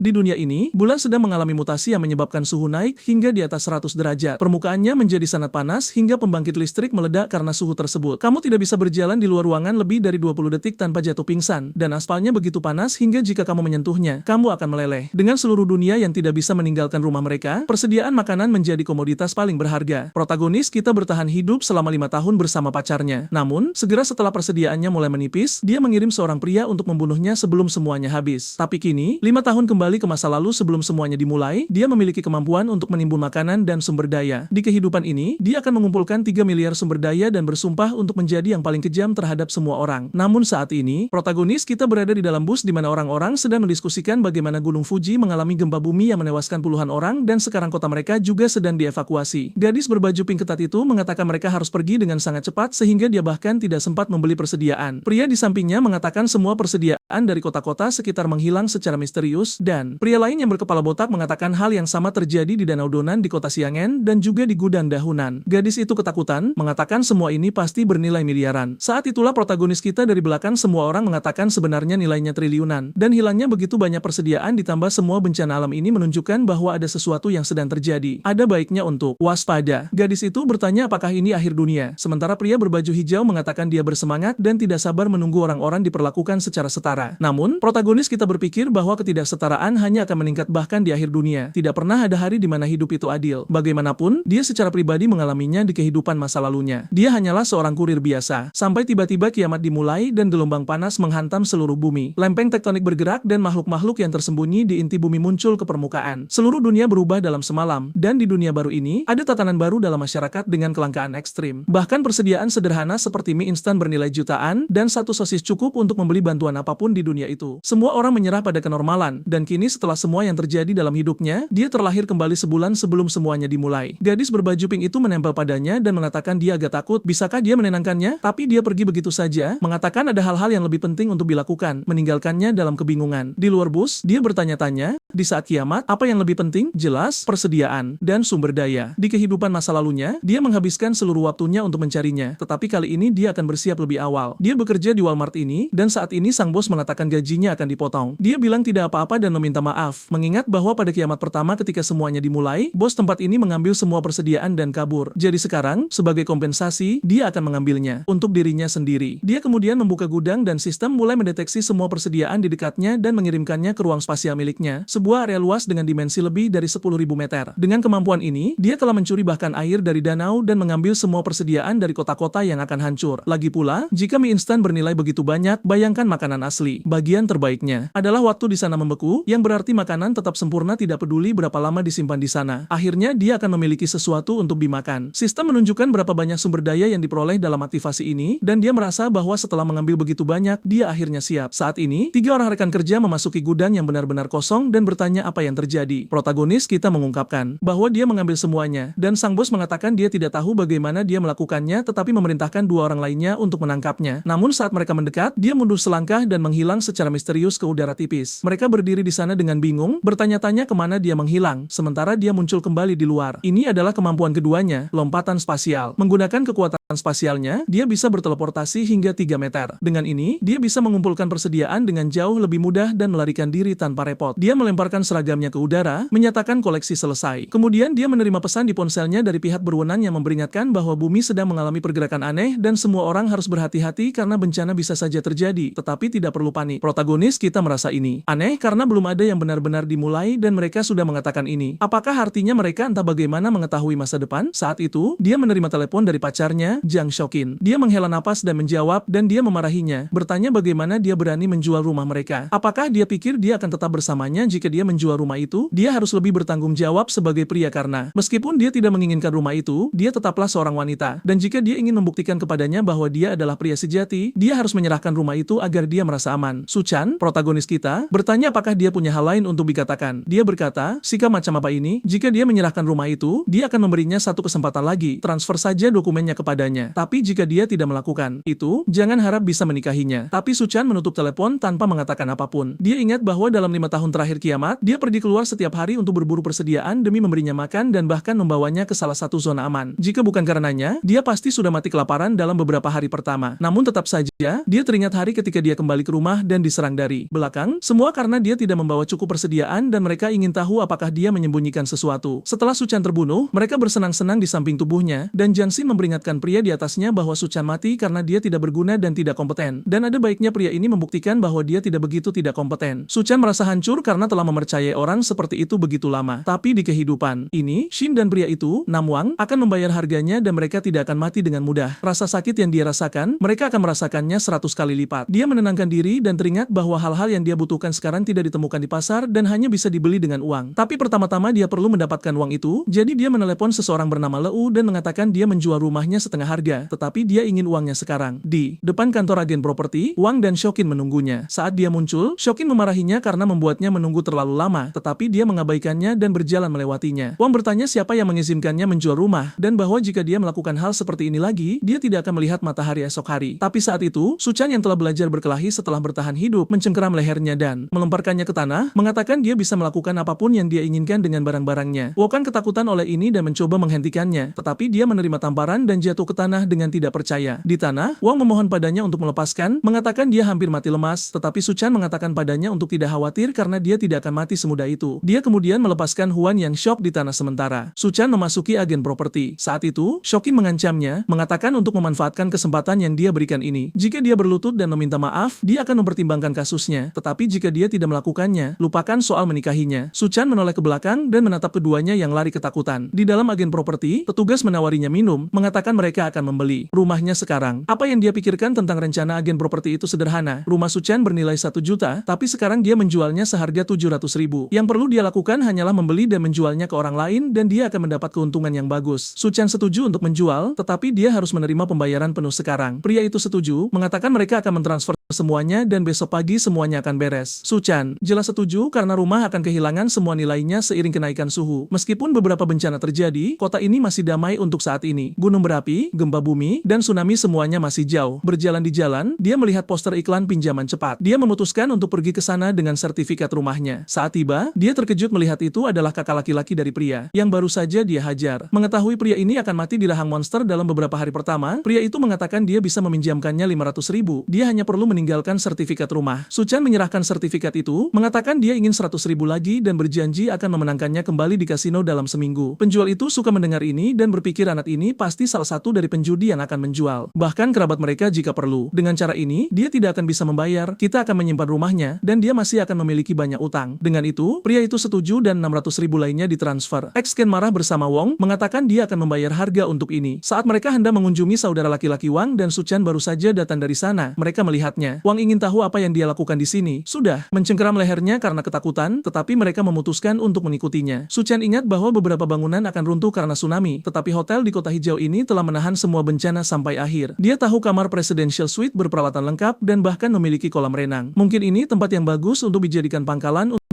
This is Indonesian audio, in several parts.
Di dunia ini, bulan sedang mengalami mutasi yang menyebabkan suhu naik hingga di atas 100 derajat. Permukaannya menjadi sangat panas hingga pembangkit listrik meledak karena suhu tersebut. Kamu tidak bisa berjalan di luar ruangan lebih dari 20 detik tanpa jatuh pingsan, dan aspalnya begitu panas hingga jika kamu menyentuhnya, kamu akan meleleh. Dengan seluruh dunia yang tidak bisa meninggalkan rumah mereka, persediaan makanan menjadi komoditas paling berharga. Protagonis kita bertahan hidup selama 5 tahun bersama pacarnya. Namun, segera setelah persediaannya mulai menipis, dia mengirim seorang pria untuk membunuhnya sebelum semuanya habis. Tapi kini, 5 tahun kembali ke masa lalu sebelum semuanya dimulai, dia memiliki kemampuan untuk menimbun makanan dan sumber daya. Di kehidupan ini, dia akan mengumpulkan 3 miliar sumber daya dan bersumpah untuk menjadi yang paling kejam terhadap semua orang. Namun saat ini, protagonis kita berada di dalam bus di mana orang-orang sedang mendiskusikan bagaimana Gunung Fuji mengalami gempa bumi yang menewaskan puluhan orang dan sekarang kota mereka juga sedang dievakuasi. Gadis berbaju pink ketat itu mengatakan mereka harus pergi dengan sangat cepat sehingga dia bahkan tidak sempat membeli persediaan. Pria di sampingnya mengatakan semua persediaan dari kota-kota sekitar menghilang secara misterius dan pria lain yang berkepala botak mengatakan hal yang sama terjadi di Danau Donan di kota Siangen dan juga di gudang dahunan. Gadis itu ketakutan, mengatakan semua ini pasti bernilai miliaran. Saat itulah protagonis kita dari belakang semua orang mengatakan sebenarnya nilainya triliunan. Dan hilangnya begitu banyak persediaan ditambah semua bencana alam ini menunjukkan bahwa ada sesuatu yang sedang terjadi. Ada baiknya untuk waspada. Gadis itu bertanya apakah ini akhir dunia. Sementara pria berbaju hijau mengatakan dia bersemangat dan tidak sabar menunggu orang-orang diperlakukan secara setara. Namun, protagonis kita berpikir bahwa ketidaksetaraan hanya akan meningkat bahkan di akhir dunia. Tidak pernah ada hari di mana hidup itu adil. Bagaimanapun, dia secara pribadi mengalaminya di kehidupan masa lalunya. Dia hanyalah seorang kurir biasa. Sampai tiba-tiba kiamat dimulai dan gelombang panas menghantam seluruh bumi. Lempeng tektonik bergerak dan makhluk-makhluk yang tersembunyi di inti bumi muncul ke permukaan. Seluruh dunia berubah dalam semalam. Dan di dunia baru ini, ada tatanan baru dalam masyarakat dengan kelangkaan ekstrim. Bahkan persediaan sederhana seperti mie instan bernilai jutaan dan satu sosis cukup untuk membeli bantuan apapun di dunia itu. Semua orang menyerah pada kenormalan. Dan kini setelah semua yang terjadi dalam hidupnya, dia terlahir kembali sebulan sebelum semuanya dimulai. Gadis berbaju pink itu menempel padanya dan mengatakan dia agak takut. Bisakah dia menenangkannya? Tapi dia pergi begitu saja, mengatakan ada hal-hal yang lebih penting untuk dilakukan, meninggalkannya dalam kebingungan. Di luar bus, dia bertanya-tanya, di saat kiamat, apa yang lebih penting? Jelas, persediaan dan sumber daya. Di kehidupan masa lalunya, dia menghabiskan seluruh waktunya untuk mencarinya. Tetapi kali ini dia akan bersiap lebih awal. Dia bekerja di Walmart ini, dan saat ini sang bos mengatakan gajinya akan dipotong. Dia bilang tidak apa-apa dan meminta maaf, mengingat bahwa pada kiamat pertama ketika semuanya dimulai, bos tempat ini mengambil semua persediaan dan kabur. Jadi sekarang, sebagai kompensasi, dia akan mengambilnya untuk dirinya sendiri. Dia kemudian membuka gudang dan sistem mulai mendeteksi semua persediaan di dekatnya dan mengirimkannya ke ruang spasial miliknya, sebuah area luas dengan dimensi lebih dari 10.000 meter. Dengan kemampuan ini, dia telah mencuri bahkan air dari danau dan mengambil semua persediaan dari kota-kota yang akan hancur. Lagi pula, jika mie instan bernilai begitu banyak, bayangkan makanan asli. Bagian terbaiknya adalah waktu di sana membeku, yang berarti makanan tetap sempurna tidak peduli berapa lama disimpan di sana. Akhirnya dia akan memiliki sesuatu untuk dimakan. Sistem menunjukkan berapa banyak sumber daya yang diperoleh dalam aktivasi ini, dan dia merasa bahwa setelah mengambil begitu banyak, dia akhirnya siap. Saat ini, 3 orang rekan kerja memasuki gudang yang benar-benar kosong dan bertanya apa yang terjadi. Protagonis kita mengungkapkan bahwa dia mengambil semuanya, dan sang bos mengatakan dia tidak tahu bagaimana dia melakukannya tetapi memerintahkan 2 orang lainnya untuk menangkapnya. Namun saat mereka mendekat, dia mundur selangkah dan menghilang secara misterius ke udara tipis. Mereka berdiri di sana dengan bingung, bertanya-tanya kemana dia menghilang, sementara dia muncul kembali di luar. Ini adalah kemampuan keduanya, lompatan spasial. Menggunakan kekuatan spasialnya, dia bisa berteleportasi hingga 3 meter. Dengan ini, dia bisa mengumpulkan persediaan dengan jauh lebih mudah dan melarikan diri tanpa repot. Dia melemparkan seragamnya ke udara, menyatakan koleksi selesai. Kemudian dia menerima pesan di ponselnya dari pihak berwenang yang memperingatkan bahwa bumi sedang mengalami pergerakan aneh dan semua orang harus berhati-hati karena bencana bisa saja terjadi, tetapi tidak perlu panik. Protagonis kita merasa ini aneh karena belum ada yang benar-benar dimulai dan mereka sudah mengatakan ini. Apakah artinya mereka entah bagaimana mengetahui masa depan? Saat itu, dia menerima telepon dari pacarnya, Jang Shokin. Dia menghela napas dan menjawab, dan dia memarahinya, bertanya bagaimana dia berani menjual rumah mereka. Apakah dia pikir dia akan tetap bersamanya jika dia menjual rumah itu? Dia harus lebih bertanggung jawab sebagai pria karena, meskipun dia tidak menginginkan rumah itu, dia tetaplah seorang wanita. Dan jika dia ingin membuktikan kepadanya bahwa dia adalah pria sejati, dia harus menyerahkan rumah itu agar dia merasa aman. Suchan, protagonis kita, bertanya apakah dia punya hal lain untuk dikatakan. Dia berkata, sikap macam apa ini? Jika dia menyerahkan rumah itu, dia akan memberinya satu kesempatan lagi. Transfer saja dokumennya kepadanya. Tapi jika dia tidak melakukan itu, jangan harap bisa menikahinya. Tapi Suchan menutup telepon tanpa mengatakan apapun. Dia ingat bahwa dalam 5 tahun terakhir kiamat, kiamat, dia pergi keluar setiap hari untuk berburu persediaan demi memberinya makan dan bahkan membawanya ke salah satu zona aman. Jika bukan karenanya, dia pasti sudah mati kelaparan dalam beberapa hari pertama. Namun tetap saja, dia teringat hari ketika dia kembali ke rumah dan diserang dari belakang, semua karena dia tidak membawa cukup persediaan dan mereka ingin tahu apakah dia menyembunyikan sesuatu. Setelah Su Chan terbunuh, mereka bersenang-senang di samping tubuhnya, dan Jiang Xin memperingatkan pria di atasnya bahwa Su Chan mati karena dia tidak berguna dan tidak kompeten. Dan ada baiknya pria ini membuktikan bahwa dia tidak begitu tidak kompeten. Su Chan merasa hancur karena telah mempercayai orang seperti itu begitu lama. Tapi di kehidupan ini, Shin dan pria itu, Nam Wang, akan membayar harganya dan mereka tidak akan mati dengan mudah. Rasa sakit yang dia rasakan, mereka akan merasakannya 100 kali lipat. Dia menenangkan diri dan teringat bahwa hal-hal yang dia butuhkan sekarang tidak ditemukan di pasar dan hanya bisa dibeli dengan uang. Tapi pertama-tama dia perlu mendapatkan uang itu, jadi dia menelepon seseorang bernama Leu dan mengatakan dia menjual rumahnya setengah harga, tetapi dia ingin uangnya sekarang. Di depan kantor agen properti, Wang dan Shokin menunggunya. Saat dia muncul, Shokin memarahinya karena membuatnya menunggu terlalu lama, tetapi dia mengabaikannya dan berjalan melewatinya. Wang bertanya siapa yang mengizinkannya menjual rumah, dan bahwa jika dia melakukan hal seperti ini lagi, dia tidak akan melihat matahari esok hari. Tapi saat itu, Su Chan yang telah belajar berkelahi setelah bertahan hidup, mencengkeram lehernya dan melemparkannya ke tanah, mengatakan dia bisa melakukan apapun yang dia inginkan dengan barang-barangnya. Wokan ketakutan oleh ini dan mencoba menghentikannya, tetapi dia menerima tamparan dan jatuh ke tanah dengan tidak percaya. Di tanah, Wang memohon padanya untuk melepaskan, mengatakan dia hampir mati lemas, tetapi Su Chan mengatakan padanya untuk tidak khawatir karena dia tidak akan mati semudah itu. Dia kemudian melepaskan Huan yang syok di tanah sementara. Su Chan memasuki agen properti. Saat itu, Shokin mengancamnya, mengatakan untuk memanfaatkan kesempatan yang dia berikan ini. Jika dia berlutut dan meminta maaf, dia akan mempertimbangkan kasusnya, tetapi jika dia tidak melakukannya, lupakan soal menikahinya. Su Chan menoleh ke belakang dan menatap keduanya yang lari ketakutan. Di dalam agen properti, petugas menawarinya minum, mengatakan mereka akan membeli rumahnya sekarang. Apa yang dia pikirkan tentang rencana agen properti itu sederhana. Rumah Su Chan bernilai 1 juta, tapi sekarang dia menjualnya seharga 700.000. Yang perlu dia lakukan hanyalah membeli dan menjualnya ke orang lain dan dia akan mendapat keuntungan yang bagus. Su Chan setuju untuk menjual, tetapi dia harus menerima pembayaran penuh sekarang. Pria itu setuju, mengatakan mereka akan mentransfer semuanya dan besok pagi semuanya akan beres. Su Chan jelas setuju karena rumah akan kehilangan semua nilainya seiring kenaikan suhu. Meskipun beberapa bencana terjadi, kota ini masih damai untuk saat ini. Gunung berapi, gempa bumi, dan tsunami semuanya masih jauh. Berjalan di jalan, dia melihat poster iklan pinjaman cepat. Dia memutuskan untuk pergi ke sana dengan sertifikat rumahnya. Saat tiba, dia terkejut melihat itu adalah kakak laki-laki dari pria yang baru saja dia hajar. Mengetahui pria ini akan mati di rahang monster dalam beberapa hari pertama, pria itu mengatakan dia bisa meminjamkannya 500.000. Dia hanya perlu meninggalkan sertifikat rumah. Su Chan menyerahkan sertifikat itu, mengatakan dia ingin 100.000 lagi dan berjanji akan memenangkannya kembali di kasino dalam seminggu. Penjual itu suka mendengar ini dan berpikir anak ini pasti salah satu dari penjudi yang akan menjual. Bahkan kerabat mereka jika perlu. Dengan cara ini, dia tidak akan bisa membayar, kita akan menyimpan rumahnya, dan dia masih akan memiliki banyak utang. Dengan itu, pria itu setuju dan 600.000 lainnya ditransfer. Ex-Ken marah bersama Wong, mengatakan dia akan membayar harga untuk ini. Saat mereka hendak mengunjungi saudara laki-laki Wang dan Su Chan baru saja datang dari sana, mereka melihatnya. Wang ingin tahu apa yang dia lakukan di sini. Sudah mencengkeram lehernya karena ketakutan, tetapi mereka memutuskan untuk mengikutinya. Su Chan ingat bahwa beberapa bangunan akan runtuh karena tsunami, tetapi hotel di kota hijau ini telah menahan semua bencana sampai akhir. Dia tahu kamar presidential suite berperalatan lengkap dan bahkan memiliki kolam renang. Mungkin ini tempat yang bagus untuk dijadikan pangkalan untuk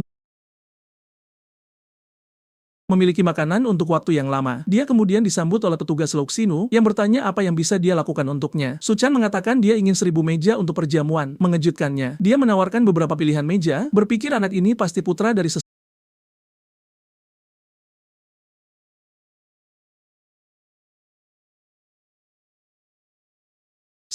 memiliki makanan untuk waktu yang lama. Dia kemudian disambut oleh petugas Luxinu yang bertanya apa yang bisa dia lakukan untuknya. Su Chan mengatakan dia ingin 1000 meja untuk perjamuan. Mengejutkannya, dia menawarkan beberapa pilihan meja, berpikir anak ini pasti putra dari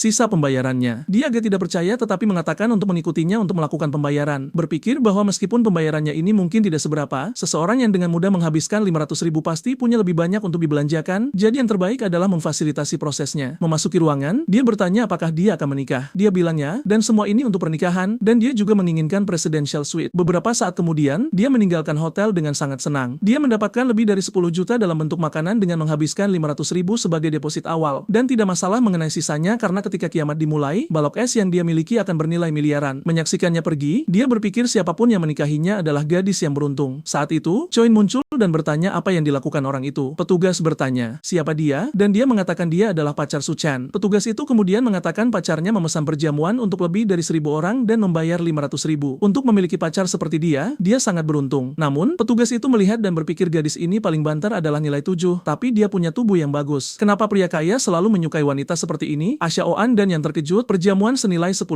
sisa pembayarannya. Dia agak tidak percaya tetapi mengatakan untuk mengikutinya untuk melakukan pembayaran. Berpikir bahwa meskipun pembayarannya ini mungkin tidak seberapa, seseorang yang dengan mudah menghabiskan 500.000 pasti punya lebih banyak untuk dibelanjakan, jadi yang terbaik adalah memfasilitasi prosesnya. Memasuki ruangan, dia bertanya apakah dia akan menikah. Dia bilangnya, dan semua ini untuk pernikahan, dan dia juga menginginkan presidential suite. Beberapa saat kemudian, dia meninggalkan hotel dengan sangat senang. Dia mendapatkan lebih dari 10 juta dalam bentuk makanan dengan menghabiskan 500.000 sebagai deposit awal, dan tidak masalah mengenai sisanya karena ketika kiamat dimulai, balok es yang dia miliki akan bernilai miliaran. Menyaksikannya pergi, dia berpikir siapapun yang menikahinya adalah gadis yang beruntung. Saat itu, Choin muncul dan bertanya apa yang dilakukan orang itu. Petugas bertanya, siapa dia? Dan dia mengatakan dia adalah pacar Su Chan. Petugas itu kemudian mengatakan pacarnya memesan perjamuan untuk lebih dari 1000 orang dan membayar 500.000. Untuk memiliki pacar seperti dia sangat beruntung. Namun, petugas itu melihat dan berpikir gadis ini paling banter adalah nilai 7, tapi dia punya tubuh yang bagus. Kenapa pria kaya selalu menyukai wanita seperti ini? Asya Soan dan yang terkejut, perjamuan senilai $10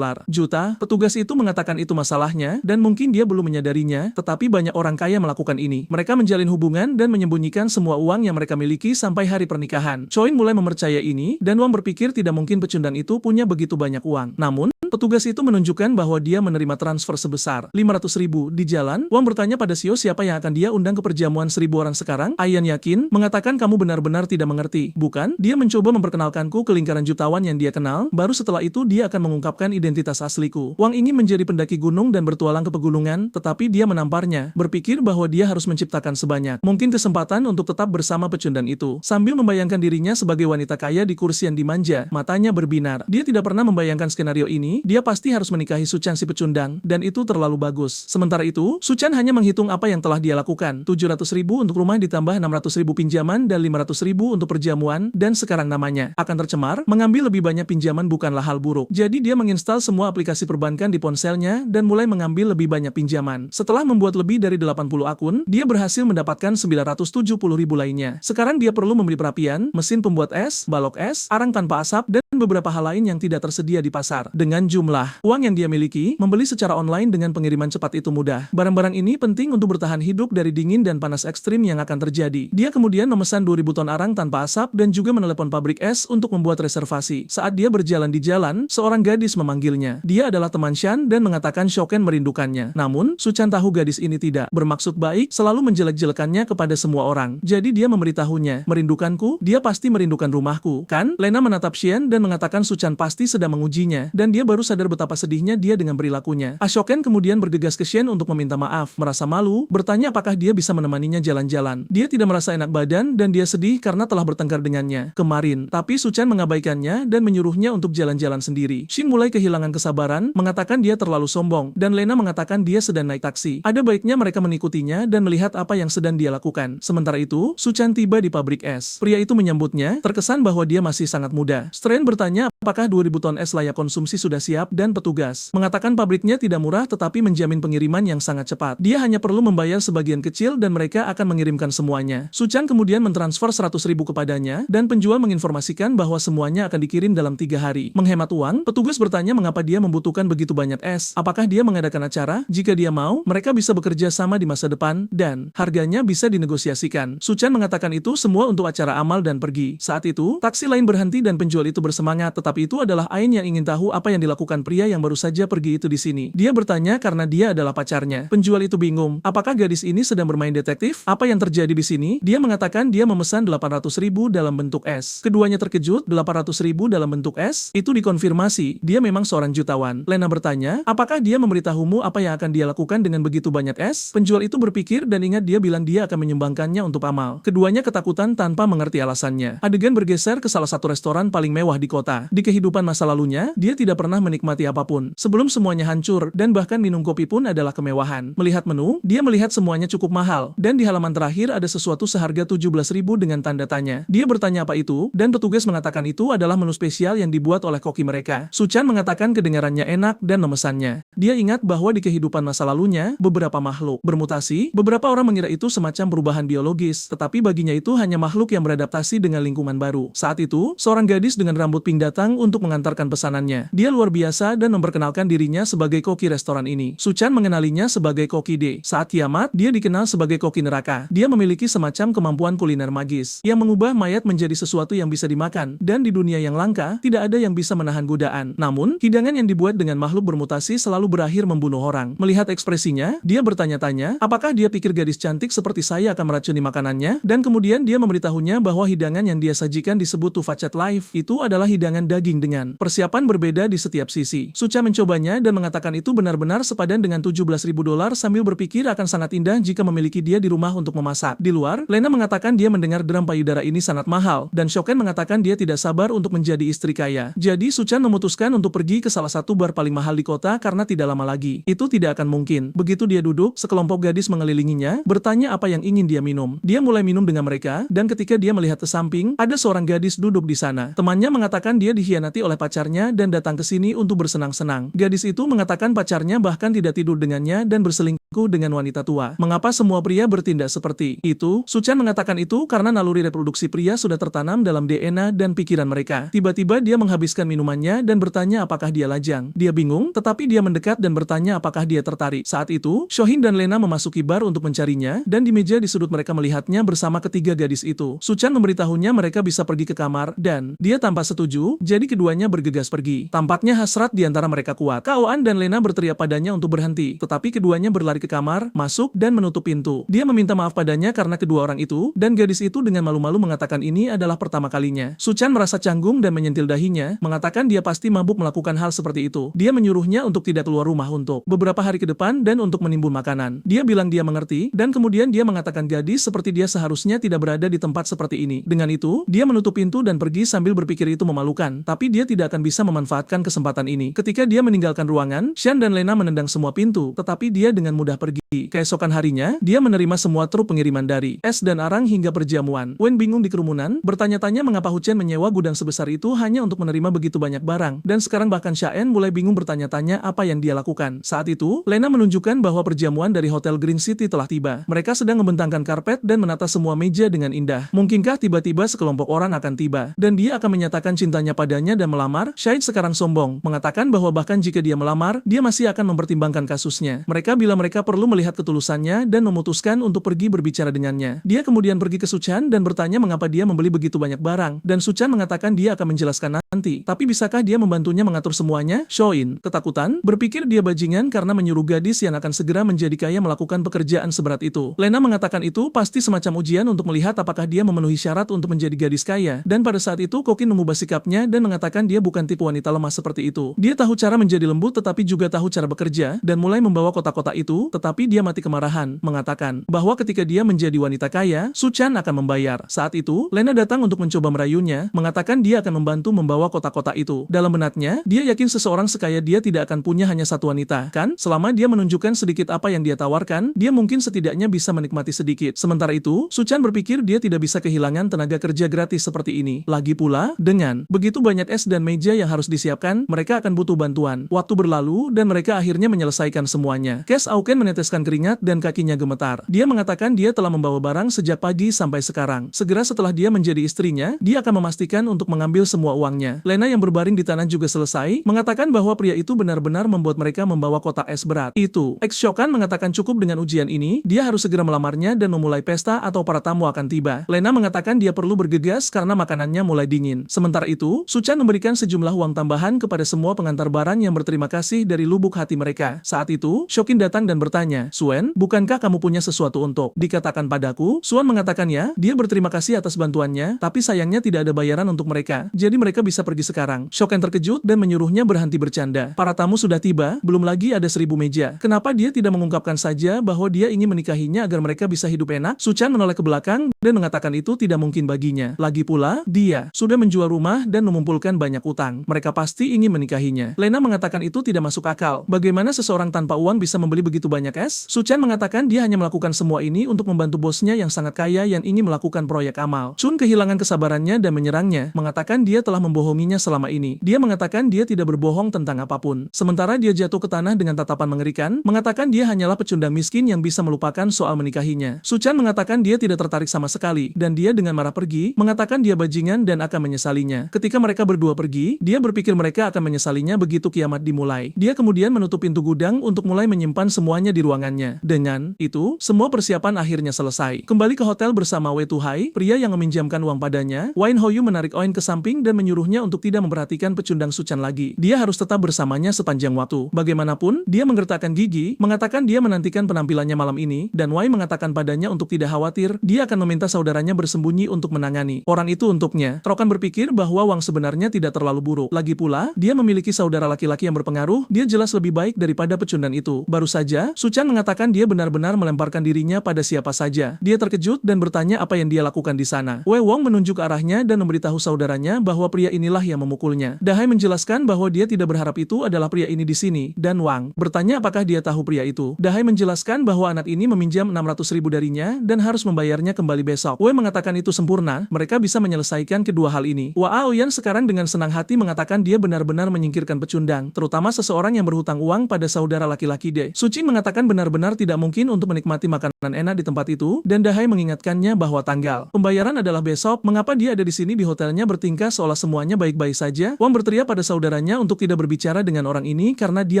juta. Petugas itu mengatakan itu masalahnya, dan mungkin dia belum menyadarinya, tetapi banyak orang kaya melakukan ini. Mereka menjalin hubungan dan menyembunyikan semua uang yang mereka miliki sampai hari pernikahan. Choi mulai mempercayai ini, dan Wang berpikir tidak mungkin pecundang itu punya begitu banyak uang. Namun, petugas itu menunjukkan bahwa dia menerima transfer sebesar 500.000 di jalan. Wang bertanya pada Xiao siapa yang akan dia undang ke perjamuan 1.000 orang sekarang. Ayan yakin, mengatakan kamu benar-benar tidak mengerti. Bukan, dia mencoba memperkenalkanku ke lingkaran jutawan yang dia kenal, baru setelah itu dia akan mengungkapkan identitas asliku. Wang ingin menjadi pendaki gunung dan bertualang ke pegunungan, tetapi dia menamparnya, berpikir bahwa dia harus menciptakan sebanyak mungkin kesempatan untuk tetap bersama pecundang itu. Sambil membayangkan dirinya sebagai wanita kaya di kursi yang dimanja, matanya berbinar. Dia tidak pernah membayangkan skenario ini, dia pasti harus menikahi Suchan si pecundang, dan itu terlalu bagus. Sementara itu, Suchan hanya menghitung apa yang telah dia lakukan. 700.000 untuk rumah ditambah 600.000 pinjaman dan 500.000 untuk perjamuan, dan sekarang namanya akan tercemar. Mengambil lebih banyak pinjaman bukanlah hal buruk. Jadi dia menginstal semua aplikasi perbankan di ponselnya dan mulai mengambil lebih banyak pinjaman. Setelah membuat lebih dari 80 akun, dia berhasil mendapatkan 970.000 lainnya. Sekarang dia perlu membeli perapian, mesin pembuat es, balok es, arang tanpa asap, dan beberapa hal lain yang tidak tersedia di pasar. Dengan jumlah uang yang dia miliki, membeli secara online dengan pengiriman cepat itu mudah. Barang-barang ini penting untuk bertahan hidup dari dingin dan panas ekstrim yang akan terjadi. Dia kemudian memesan 2.000 ton arang tanpa asap dan juga menelepon pabrik es untuk membuat reservasi. Saat dia berjalan di jalan, seorang gadis memanggilnya. Dia adalah teman Shan dan mengatakan Shoken merindukannya. Namun, Suchan tahu gadis ini tidak bermaksud baik, selalu menjelek-jelekannya kepada semua orang. Jadi dia memberitahunya, merindukanku, dia pasti merindukan rumahku, kan? Lena menatap Shen dan mengatakan Suchan pasti sedang mengujinya, dan dia baru sadar betapa sedihnya dia dengan perilakunya. Ashoken kemudian bergegas ke Shen untuk meminta maaf, merasa malu, bertanya apakah dia bisa menemaninya jalan-jalan. Dia tidak merasa enak badan dan dia sedih karena telah bertengkar dengannya kemarin, tapi Suchan mengabaikannya dan menyuruhnya untuk jalan-jalan sendiri. Shin mulai kehilangan kesabaran, mengatakan dia terlalu sombong, dan Lena mengatakan dia sedang naik taksi. Ada baiknya mereka mengikutinya dan melihat apa yang sedang dia lakukan. Sementara itu, Suchan tiba di pabrik es. Pria itu menyambutnya, terkesan bahwa dia masih sangat muda. Strain bertanya apakah 2.000 ton es layak konsumsi sudah siap, dan petugas mengatakan pabriknya tidak murah tetapi menjamin pengiriman yang sangat cepat. Dia hanya perlu membayar sebagian kecil dan mereka akan mengirimkan semuanya. Suchan kemudian mentransfer 100.000 kepadanya, dan penjual menginformasikan bahwa semuanya akan dikirim dalam 3 hari. Menghemat uang, petugas bertanya mengapa dia membutuhkan begitu banyak es. Apakah dia mengadakan acara? Jika dia mau, mereka bisa bekerja sama di masa depan, dan harganya bisa dinegosiasikan. Suchan mengatakan itu semua untuk acara amal dan pergi. Saat itu, taksi lain berhenti dan penjual itu bersemangat, tetapi itu adalah Ain yang ingin tahu apa yang dilakukan pria yang baru saja pergi itu di sini. Dia bertanya karena dia adalah pacarnya. Penjual itu bingung. Apakah gadis ini sedang bermain detektif? Apa yang terjadi di sini? Dia mengatakan dia memesan 800.000 dalam bentuk es. Keduanya terkejut, 800.000 dalam bentuk es? Itu dikonfirmasi. Dia memang seorang jutawan. Lena bertanya, apakah dia memberitahumu apa yang akan dia lakukan dengan begitu banyak es? Penjual itu berpikir dan ingat dia bilang dia akan menyumbangkannya untuk amal. Keduanya ketakutan tanpa mengerti alasannya. Adegan bergeser ke salah satu restoran paling mewah di kota. Di kehidupan masa lalunya, dia tidak pernah menikmati apapun. Sebelum semuanya hancur, dan bahkan minum kopi pun adalah kemewahan. Melihat menu, dia melihat semuanya cukup mahal. Dan di halaman terakhir ada sesuatu seharga 17.000 dengan tanda tanya. Dia bertanya apa itu, dan petugas mengatakan itu adalah menu spesial yang dibuat oleh koki mereka. Suchan mengatakan kedengarannya enak dan memesannya. Dia ingat bahwa di kehidupan masa lalunya, beberapa makhluk bermutasi. Beberapa orang mengira itu semacam perubahan biologis, tetapi baginya itu hanya makhluk yang beradaptasi dengan lingkungan baru. Saat itu, seorang gadis dengan rambut pink datang untuk mengantarkan pesanannya. Dia luar biasa dan memperkenalkan dirinya sebagai koki restoran ini. Suchan mengenalinya sebagai koki D. Saat kiamat, dia dikenal sebagai koki neraka. Dia memiliki semacam kemampuan kuliner magis yang mengubah mayat menjadi sesuatu yang bisa dimakan, dan di dunia yang langka, tidak ada yang bisa menahan godaan. Namun, hidangan yang dibuat dengan makhluk bermutasi selalu berakhir membunuh orang. Melihat ekspresinya, dia bertanya-tanya, apakah dia pikir gadis cantik seperti saya akan meracuni makanannya? Dan kemudian dia memberitahunya bahwa hidangan yang dia sajikan disebut Tufacet Life. Itu adalah hidangan daging dengan persiapan berbeda di setiap sisi. Suchan mencobanya dan mengatakan itu benar-benar sepadan dengan $17.000 sambil berpikir akan sangat indah jika memiliki dia di rumah untuk memasak. Di luar, Lena mengatakan dia mendengar drum payudara ini sangat mahal, dan Shoken mengatakan dia tidak sabar untuk menjadi istri kaya. Jadi Suchan memutuskan untuk pergi ke salah satu bar paling mahal di kota karena tidak lama lagi. Itu tidak akan mungkin. Begitu dia duduk, sekelompok gadis mengelilinginya, bertanya apa yang ingin dia minum. Dia mulai minum dengan mereka, dan ketika dia melihat ke samping, ada seorang gadis duduk di sana. Temannya mengatakan dia dikhianati oleh pacarnya dan datang ke sini untuk bersenang-senang. Gadis itu mengatakan pacarnya bahkan tidak tidur dengannya dan berselingkuh dengan wanita tua. Mengapa semua pria bertindak seperti itu? Suchan mengatakan itu karena naluri reproduksi pria sudah tertanam dalam DNA dan pikiran mereka. Tiba-tiba dia menghabiskan minumannya dan bertanya apakah dia lajang. Dia bingung, tetapi dia mendekat dan bertanya apakah dia tertarik. Saat itu, Shohin dan Lena memasuki bar untuk mencarinya, dan di meja di sudut mereka melihatnya bersama ketiga gadis itu. Suchan memberitahunya mereka bisa pergi ke kamar, dan dia tanpa setuju, jadi keduanya bergegas pergi. Tampaknya hasrat di antara mereka kuat. Kaoan dan Lena berteriak padanya untuk berhenti, tetapi keduanya berlari ke kamar, masuk, dan menutup pintu. Dia meminta maaf padanya karena kedua orang itu, dan gadis itu dengan malu-malu mengatakan ini adalah pertama kalinya. Suchan merasa canggung dan menyentil dahinya, mengatakan dia pasti mabuk melakukan hal seperti itu. Dia menyuruhnya untuk tidak keluar rumah untuk beberapa hari ke depan dan untuk menimbun makanan. Dia bilang dia mengerti, dan kemudian dia mengatakan gadis seperti dia seharusnya tidak berada di tempat seperti ini. Dengan itu, dia menutup pintu dan pergi sambil berpikir itu memalukan, tapi dia tidak akan bisa memanfaatkan kesempatan ini. Ketika dia meninggalkan ruangan, Shan dan Lena menendang semua pintu, tetapi dia dengan mudah pergi. Keesokan harinya, dia menerima semua truk pengiriman dari es dan arang hingga perjamuan. Wen bingung di kerumunan, bertanya-tanya mengapa Hu Chen menyewa gudang sebesar itu hanya untuk menerima begitu banyak barang, dan sekarang bahkan Shaen mulai bingung bertanya-tanya apa yang dia lakukan. Saat itu, Lena menunjukkan bahwa perjamuan dari Hotel Green City telah tiba. Mereka sedang membentangkan karpet dan menata semua meja dengan indah. Mungkinkah tiba-tiba sekelompok orang akan tiba, dan dia akan menyatakan cintanya padanya dan melamar? Shaen sekarang sombong, mengatakan bahwa bahkan jika dia melamar, dia masih akan mempertimbangkan kasusnya. Mereka bilang mereka perlu melihat ketulusannya dan memutuskan untuk pergi berbicara dengannya. Dia kemudian pergi ke Suchan dan bertanya mengapa dia membeli begitu banyak barang, dan Suchan mengatakan dia akan menjelaskan nanti. Tapi bisakah dia membantunya mengatur semuanya? Shoin, ketakutan, berpikir dia bajingan karena menyuruh gadis yang akan segera menjadi kaya melakukan pekerjaan seberat itu. Lena mengatakan itu pasti semacam ujian untuk melihat apakah dia memenuhi syarat untuk menjadi gadis kaya, dan pada saat itu Kokin mengubah sikapnya dan mengatakan dia bukan tipe wanita lemah seperti itu. Dia tahu cara menjadi lembut tetapi juga tahu cara bekerja, dan mulai membawa kotak-kotak itu, tetapi dia mati kemarahan, mengatakan bahwa ketika dia menjadi wanita kaya, Suchan akan membayar. Saat itu, Lena datang untuk mencoba merayunya, mengatakan dia akan membantu membawa kotak-kotak itu. Dalam benaknya, dia yakin seseorang sekaya dia tidak akan punya hanya satu wanita, kan? Selama dia menunjukkan sedikit apa yang dia tawarkan, dia mungkin setidaknya bisa menikmati sedikit. Sementara itu, Suchan berpikir dia tidak bisa kehilangan tenaga kerja gratis seperti ini. Lagi pula, dengan begitu banyak es dan meja yang harus disiapkan, mereka akan butuh bantuan. Waktu berlalu, dan mereka akhirnya menyelesaikan semuanya. Kes Auken meneteskan keringat dan kakinya gemetar. Dia mengatakan dia telah membawa barang sejak pagi sampai sekarang. Segera setelah dia menjadi istrinya, dia akan memastikan untuk mengambil semua uangnya. Lena yang berbaring di tanah juga selesai, mengatakan bahwa pria itu benar-benar membuat mereka membawa kotak es berat. Itu, Shokan mengatakan cukup dengan ujian ini, dia harus segera melamarnya dan memulai pesta atau para tamu akan tiba. Lena mengatakan dia perlu bergegas karena makanannya mulai dingin. Sementara itu, Suchan memberikan sejumlah uang tambahan kepada semua pengantar barang yang berterima kasih dari lubuk hati mereka. Saat itu, Shokin datang dan bertanya, Suen, bukankah kamu punya sesuatu untuk dikatakan padaku? Suan mengatakan ya, dia berterima kasih atas bantuannya, tapi sayangnya tidak ada bayaran untuk mereka, jadi mereka bisa pergi sekarang. Shoken terkejut dan menyuruhnya berhenti bercanda. Para tamu sudah tiba, belum lagi ada 1000 meja. Kenapa dia tidak mengungkapkan saja bahwa dia ingin menikahinya agar mereka bisa hidup enak? Suchan menoleh ke belakang dan mengatakan itu tidak mungkin baginya. Lagi pula, dia sudah menjual rumah dan mengumpulkan banyak utang. Mereka pasti ingin menikahinya. Lena mengatakan itu tidak masuk akal. Bagaimana seseorang tanpa uang bisa membeli begitu banyak es? Suchan mengatakan dia hanya melakukan semua ini untuk membantu bosnya yang sangat kaya yang ingin melakukan proyek amal. Chun kehilangan kesabarannya dan menyerangnya, mengatakan dia telah membohonginya selama ini. Dia mengatakan dia tidak berbohong tentang apapun. Sementara dia jatuh ke tanah dengan tatapan mengerikan, mengatakan dia hanyalah pecundang miskin yang bisa melupakan soal menikahinya. Suchan mengatakan dia tidak tertarik sama sekali, dan dia dengan marah pergi, mengatakan dia bajingan dan akan menyesalinya. Ketika mereka berdua pergi, dia berpikir mereka akan menyesalinya begitu kiamat dimulai. Dia kemudian menutup pintu gudang untuk mulai menyimpan semuanya di ruangannya. Dengan itu, semua persiapan akhirnya selesai. Kembali ke hotel bersama Wei Tuhai, pria yang meminjamkan uang padanya, Wain Hoyu menarik Oin ke samping dan menyuruhnya untuk tidak memperhatikan pecundang Suchan lagi. Dia harus tetap bersamanya sepanjang waktu. Bagaimanapun, dia menggertakkan gigi, mengatakan dia menantikan penampilannya malam ini, dan Wei mengatakan padanya untuk tidak khawatir, dia akan meminta saudaranya bersembunyi untuk menangani orang itu untuknya. Trokan berpikir bahwa Wang sebenarnya tidak terlalu buruk. Lagi pula, dia memiliki saudara laki-laki yang berpengaruh, dia jelas lebih baik daripada pecundang itu. Baru saja, Suchan mengatakan dia benar-benar melemparkan dirinya pada siapa saja. Dia terkejut dan bertanya apa yang dia lakukan di sana. Wei Wong menunjuk arahnya dan memberitahu saudaranya bahwa pria inilah yang memukulnya. Dahai menjelaskan bahwa dia tidak berharap itu adalah pria ini di sini, dan Wang bertanya apakah dia tahu pria itu. Dahai menjelaskan bahwa anak ini meminjam 600.000 darinya dan harus membayarnya kembali besok. Wei mengatakan itu sempurna, mereka bisa menyelesaikan kedua hal ini. Wah Aoyan sekarang dengan senang hati mengatakan dia benar-benar menyingkirkan pecundang, terutama seseorang yang berhutang uang pada saudara laki-laki De. Suci mengatakan benar-benar tidak mungkin untuk menikmati makanan enak di tempat itu, dan Dahai mengingatkannya bahwa tanggal pembayaran adalah besok. Mengapa dia ada di sini di hotelnya bertingkah seolah semuanya baik-baik saja? Wang berteriak pada saudaranya untuk tidak berbicara dengan orang ini karena dia